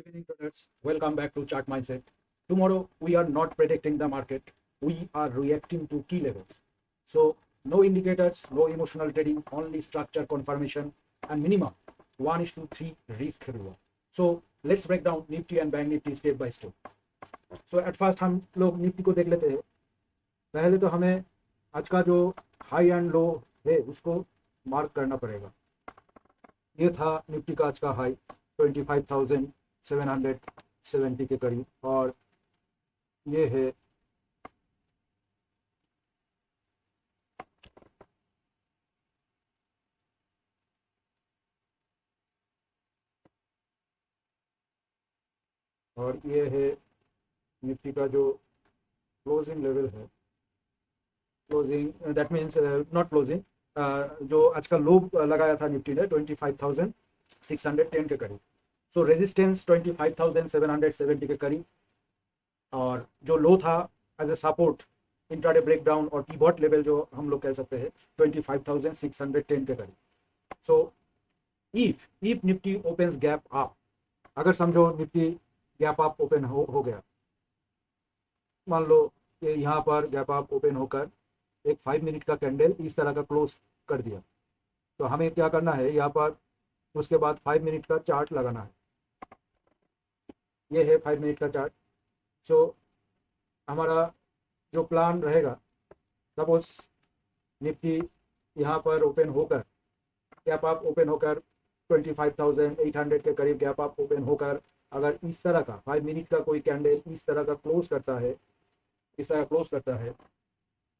Good evening, traders. Welcome back to Chart Mindset. Tomorrow, we are not predicting the market. We are reacting to key levels. So, no indicators, no emotional trading, only structure confirmation and minimum 1:3 risk reward. So, let's break down Nifty and Bank Nifty step by step. So, at first हम लोग Nifty को देख लेते हैं. पहले तो हमें आज का जो हाई एंड लो है उसको मार्क करना पड़ेगा. ये था निफ्टी का आज का हाई 25,770 के करीब और ये है निफ्टी का जो क्लोजिंग लेवल है. Closing that means not closing, जो आज का लो लगाया था निफ्टी ने 25,610 के करीब. सो रेजिस्टेंस 25,770 के करीब और जो लो था as a support intraday breakdown और पिवट लेवल जो हम लोग कह सकते हैं 25,610 के करीब. So if Nifty opens gap up, अगर समझो निफ्टी गैप अप ओपन हो गया, मान लो कि यहाँ पर गैप अप ओपन होकर एक 5 मिनट का कैंडल इस तरह का क्लोज कर दिया, तो हमें क्या करना है यहाँ पर उसके बाद 5 मिनट का चार्ट लगाना है. ये है 5 मिनट का चार्ट. सो हमारा जो प्लान रहेगा, सपोज निफ्टी यहाँ पर ओपन होकर गैप अप ओपन होकर 25,800 के करीब गैप अप ओपन होकर अगर इस तरह का 5 मिनट का कोई कैंडल इस तरह का क्लोज करता है, इस तरह क्लोज करता है,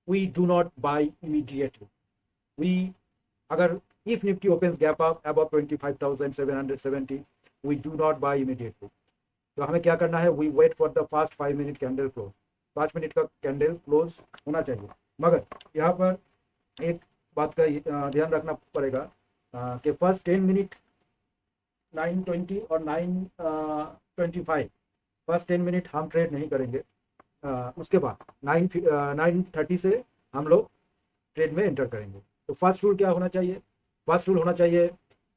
we do not buy immediately. We अगर if Nifty opens gap up above 25,770, we do not buy immediately. तो हमें क्या करना है, we wait for the first 5 minute candle close. 5 minute का कैंडल क्लोज होना चाहिए. मगर यहाँ पर एक बात का ध्यान रखना पड़ेगा कि फर्स्ट 10 मिनट 920 और 925 फर्स्ट 10 मिनट हम ट्रेड नहीं करेंगे. उसके बाद 930 से हम लोग ट्रेड में एंटर करेंगे. तो फर्स्ट रूल क्या होना चाहिए? फर्स्ट रूल होना चाहिए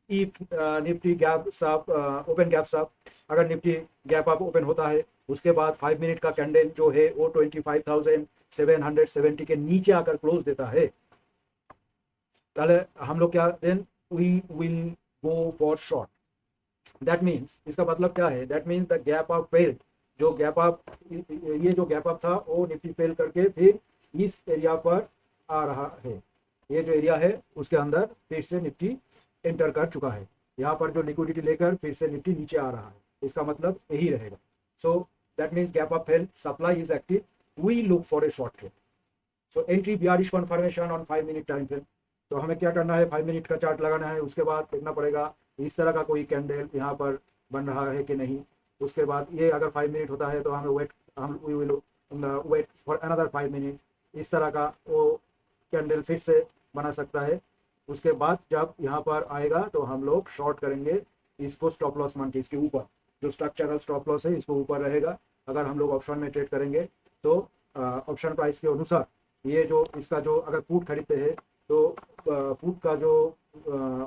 if Nifty gap up open gaps up. अगर निफ्टी गैप अप ओपन होता है उसके बाद 5 मिनट का कैंडल जो है वो 25,770 के नीचे आकर क्लोज देता है, पहले हम लोग क्या, then we will go for short. That means, इसका मतलब क्या है? That means the gap up failed. जो गैप अप, ये जो गैप अप था वो निफ्टी फेल करके फिर इस एरिया पर आ रहा है. ये जो एरिया है उसके अंदर फिर से निफ्टी एंटर कर चुका है. यहाँ पर जो लिक्विडिटी लेकर फिर से निफ्टी नीचे आ रहा है, इसका मतलब यही रहेगा. So that means gap up fail, supply is active, we look for a short trade. So entry bearish confirmation on 5 minute time frame. तो हमें क्या करना है, 5 मिनट का चार्ट लगाना है. उसके बाद देखना पड़ेगा इस तरह का कोई कैंडल यहाँ पर बन रहा है कि नहीं. उसके बाद ये अगर 5 मिनट होता है तो हमें we will wait for another 5 minute. इस तरह का वो कैंडल फिर से बना सकता है. उसके बाद जब यहाँ पर आएगा तो हम लोग शॉर्ट करेंगे इसको स्टॉप लॉस मान के. इसके ऊपर जो स्ट्रक्चरल स्टॉप लॉस है इसको ऊपर रहेगा. अगर हम लोग ऑप्शन में ट्रेड करेंगे तो ऑप्शन प्राइस के अनुसार ये जो इसका जो अगर पुट खरीदते हैं तो पुट का जो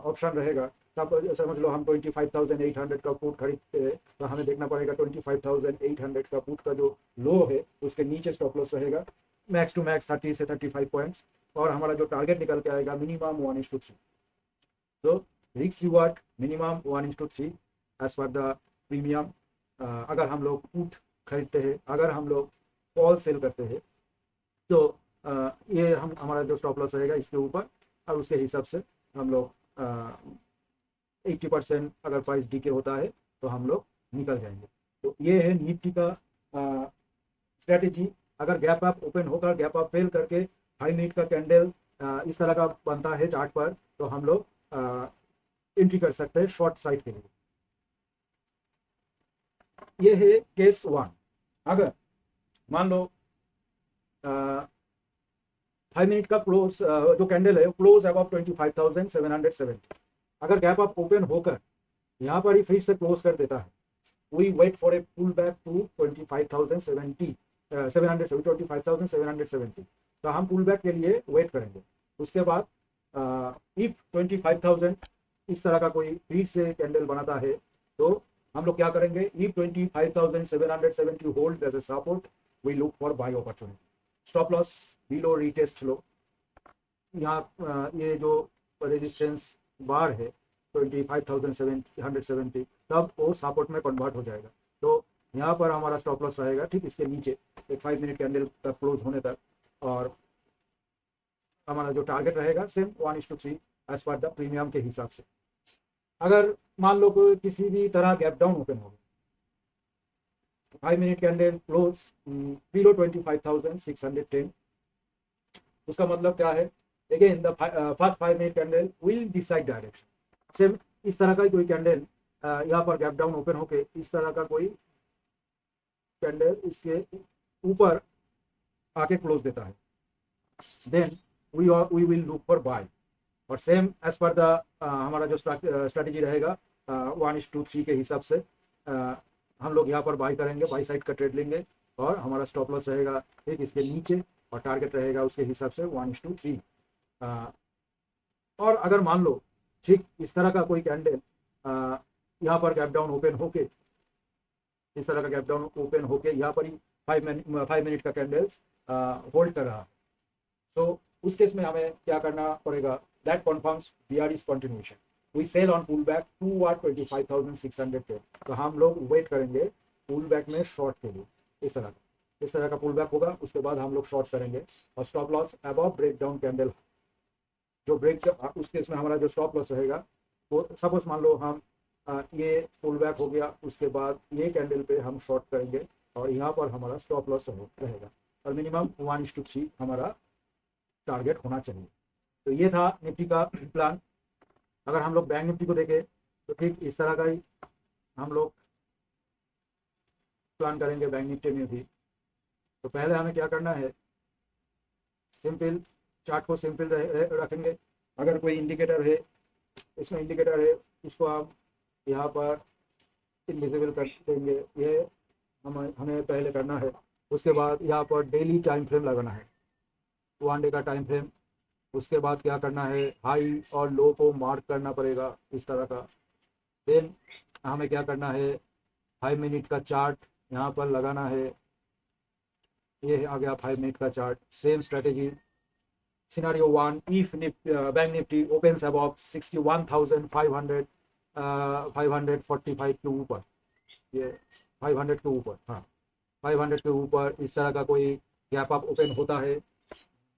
ऑप्शन रहेगा, तब समझ लो हम 25,800 का पुट खरीदते हैं तो हमें देखना पड़ेगा 25,800 का पुट का जो लो है उसके नीचे स्टॉप लॉस रहेगा मैक्स टू मैक्स 30 से 35 पॉइंट्स, और हमारा जो टारगेट निकल के आएगा मिनिमम 1:3. तो risk reward minimum 1:3 as per the premium. अगर हम लोग पुट खरीदते हैं, अगर हम लोग कॉल सेल करते हैं तो ये हमारा जो स्टॉप लॉस रहेगा इसके ऊपर, और उसके हिसाब से हम लोग 80% अगर प्राइस डीके होता है तो हम लोग निकल जाएंगे. तो ये है निफ्टी का स्ट्रेटेजी. अगर गैप अप ओपन होकर गैप अप फेल करके 5 मिनट का कैंडल इस तरह का बनता है चार्ट पर तो हम लोग एंट्री कर सकते हैं शॉर्ट साइड के लिए. ये है केस 1. अगर मान लो 5 मिनट का क्लोज जो कैंडल है क्लोज अबाउट 25,770, अगर गैप अप ओपन होकर यहाँ पर ही फिर से क्लोज कर देता है, we wait for a pull back to 25,770. तो हम पुल बैक के लिए वेट करेंगे. उसके बाद इफ 25,000 इस तरह का कोई फिर से कैंडल बनाता है तो हम लोग क्या करेंगे, if 25,770 holds as a support, we look for buy opportunity. Stop loss below retest low, यहाँ ये जो रेजिस्टेंस बार है 25,770, तब वो सपोर्ट में कन्वर्ट हो जाएगा। तो यहाँ पर हमारा स्टॉप लॉस रहेगा ठीक इसके नीचे एक 5 मिनट कैंडल तक क्लोज होने तक, और हमारा जो टारगेट रहेगा same 1:3 as per the premium के हिसाब से। अगर मान लो कोई किसी भी तरह गैप डाउन ओपन हो, 5 मिनट कैंडल क्लोज बिलो 25,610, उसका मतलब क्या है, again the first 5 minute candle will decide direction. Same इस तरह का कोई कैंडल यहाँ पर गैप डाउन ओपन होके इस तरह का कोई कैंडल इसके ऊपर आके क्लोज देता है, then we will look for buy. और सेम एज पर द हमारा जो स्ट्रैटेजी रहेगा 1:3 के हिसाब से हम लोग यहाँ पर बाय करेंगे, बाई साइड का ट्रेड लेंगे, और हमारा स्टॉप लॉस रहेगा ठीक इसके नीचे, और टारगेट रहेगा उसके हिसाब से 1:3। और अगर मान लो ठीक इस तरह का कोई कैंडल यहाँ पर गैप डाउन ओपन होके, इस तरह का गैप डाउन ओपन होके यहाँ पर ही 5 मिनट का कैंडल होल्ड कर रहा, तो उस केस में हमें क्या करना पड़ेगा, दैट कन्फर्म्स बीआरईज continuation, we sell on pull back toward 25,610। तो हम लोग वेट करेंगे पुल बैक में शॉर्ट के लिए, इस तरह का पुल बैक होगा, उसके बाद हम लोग शॉर्ट करेंगे, और stop loss above break down candle, जो ब्रेक उस केस में हमारा जो स्टॉप लॉस रहेगा वो सपोज मान लो हम ये पुल बैक हो गया, उसके बाद ये कैंडल पे हम शॉर्ट करेंगे, और यहाँ पर हमारा स्टॉप लॉस रहेगा, और मिनिमम 1:3 हमारा टारगेट होना चाहिए। तो ये था निफ्टी का प्लान। अगर हम लोग बैंक निफ्टी को देखें तो ठीक इस तरह का ही हम लोग प्लान करेंगे बैंक निफ्टी में भी। तो पहले हमें क्या करना है, सिंपल चार्ट को सिंपल रखेंगे। अगर कोई इंडिकेटर है, इसमें इंडिकेटर है, उसको हम यहाँ पर इनविजिबल कर देंगे, ये हमें पहले करना है। उसके बाद यहाँ पर डेली टाइम फ्रेम लगाना है, 1 डे का टाइम फ्रेम। उसके बाद क्या करना है, हाई और लो को मार्क करना पड़ेगा इस तरह का। देन हमें क्या करना है, 5 मिनट का चार्ट यहाँ पर लगाना है, ये आ गया 5 मिनट का chart. Same strategy, scenario 1, if bank Nifty opens above 61,545 के ऊपर, ये 500 के ऊपर, हाँ 500 के ऊपर इस तरह का कोई गैप अप ओपन होता है,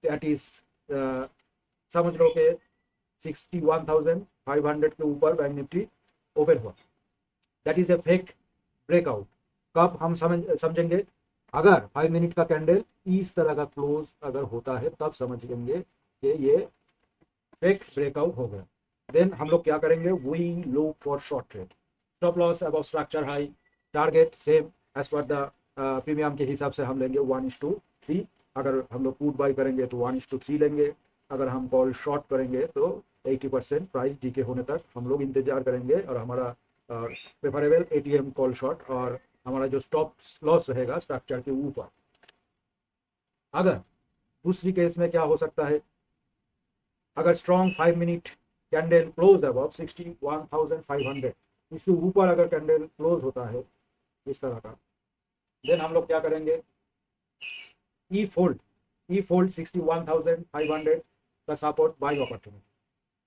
दैट इज समझ लो कि 61,500 के ऊपर बैंक निफ्टी ओपन हुआ, that is a fake breakout. कब हम समझेंगे, अगर 5 मिनट का कैंडल इस तरह का क्लोज अगर होता है तब समझेंगे कि ये फेक ब्रेकआउट हो गया। देन हम लोग क्या करेंगे, we look for short trade, stop loss about structure high, target same as per the premium के हिसाब से हम लेंगे 1:3। अगर हम लोग पुट बाई करेंगे तो 1:3 लेंगे, अगर हम कॉल शॉर्ट करेंगे तो 80% प्राइस डीके होने तक हम लोग इंतजार करेंगे, और हमारा प्रेफरेबल एटीएम कॉल शॉर्ट, और हमारा जो स्टॉप लॉस रहेगा स्ट्रक्चर के ऊपर। अगर दूसरी केस में क्या हो सकता है, अगर strong 5 minute candle close above 61,500, इसके ऊपर अगर कैंडल क्लोज होता है इस तरह का, देन हम लोग क्या करेंगे, ई फोल्ड 61,500 का सपोर्ट बाई अपॉर्चुनिटी।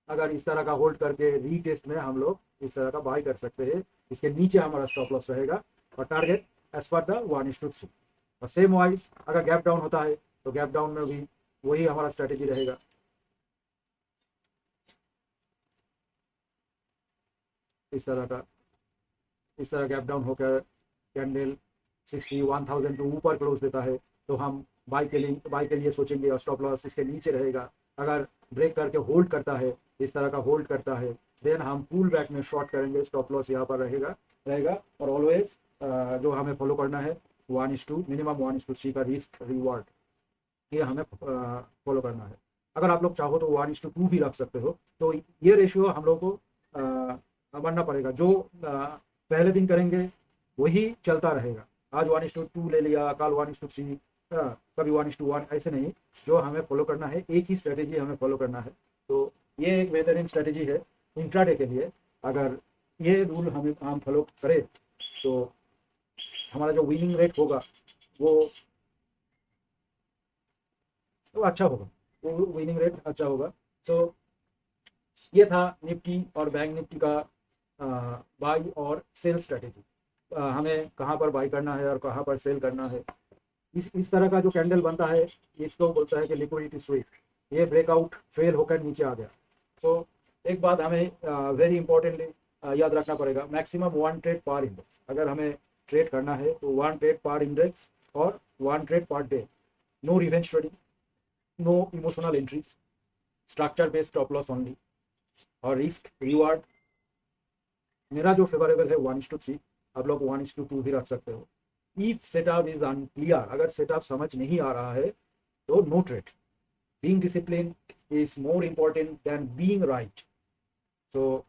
अगर इस तरह का होल्ड करके रीटेस्ट में हम लोग इस तरह का बाई कर सकते हैं, इसके नीचे हमारा स्टॉप लॉस रहेगा, और टारगेट एज पर द 1:3। और सेम वाइज अगर गैप डाउन होता है तो गैप डाउन में भी वही हमारा स्ट्रेटेजी रहेगा, इस तरह गैप डाउन होकर कैंडल 61,000 के ऊपर क्लोज देता है तो हम बाई के लिए सोचेंगे, और स्टॉप लॉस इसके नीचे रहेगा। अगर ब्रेक करके होल्ड करता है, इस तरह का होल्ड करता है, देन हम पुल बैक में शॉर्ट करेंगे, स्टॉप लॉस यहाँ पर रहेगा। और ऑलवेज जो हमें फॉलो करना है मिनिमम 1:3 का रिस्क रिवॉर्ड, ये हमें फॉलो करना है। अगर आप लोग चाहो तो 1:2 भी रख सकते हो। तो ये रेशियो हम लोग को बनना पड़ेगा, जो पहले दिन करेंगे वही चलता रहेगा। आज 1:2 ले लिया, कल 1:3, कभी 1:1, ऐसे नहीं। जो हमें फॉलो करना है, एक ही स्ट्रेटेजी हमें फॉलो करना है। तो ये एक बेहतरीन स्ट्रेटेजी है इंट्राडे के लिए। अगर ये रूल हम फॉलो करें तो हमारा जो विनिंग रेट होगा वो अच्छा होगा, वो विनिंग रेट अच्छा होगा। तो ये था निफ्टी और बैंक निफ्टी का बाई और सेल स्ट्रेटेजी। हमें कहाँ पर बाई करना है और कहाँ पर सेल करना है। इस तरह का जो कैंडल बनता है इसको बोलता है कि लिक्विडिटी स्वीप। ये ब्रेकआउट फेल होकर नीचे आ गया। तो एक बात हमें वेरी इंपॉर्टेंटली याद रखना पड़ेगा, मैक्सिमम 1 ट्रेड पर इंडेक्स। अगर हमें ट्रेड करना है तो 1 ट्रेड पर इंडेक्स और 1 trade per day. No revenge trading, no emotional entries, structure based stop loss only, और रिस्क रिवार्ड मेरा जो फेवरेबल है 1:3। आप लोग 1:2 भी रख सकते हो। इफ सेटअप इज अनक्लियर, अगर सेटअप समझ नहीं आ रहा है तो no trade. Being discipline is more important than being right. So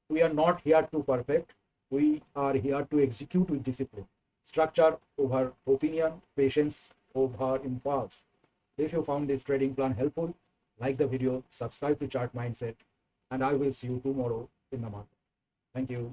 we are not here to perfect, we are here to execute with discipline. Structure over opinion, patience over impulse. If you found this trading plan helpful, like the video, subscribe to Chart Mindset, and I will see you tomorrow in the market. Thank you.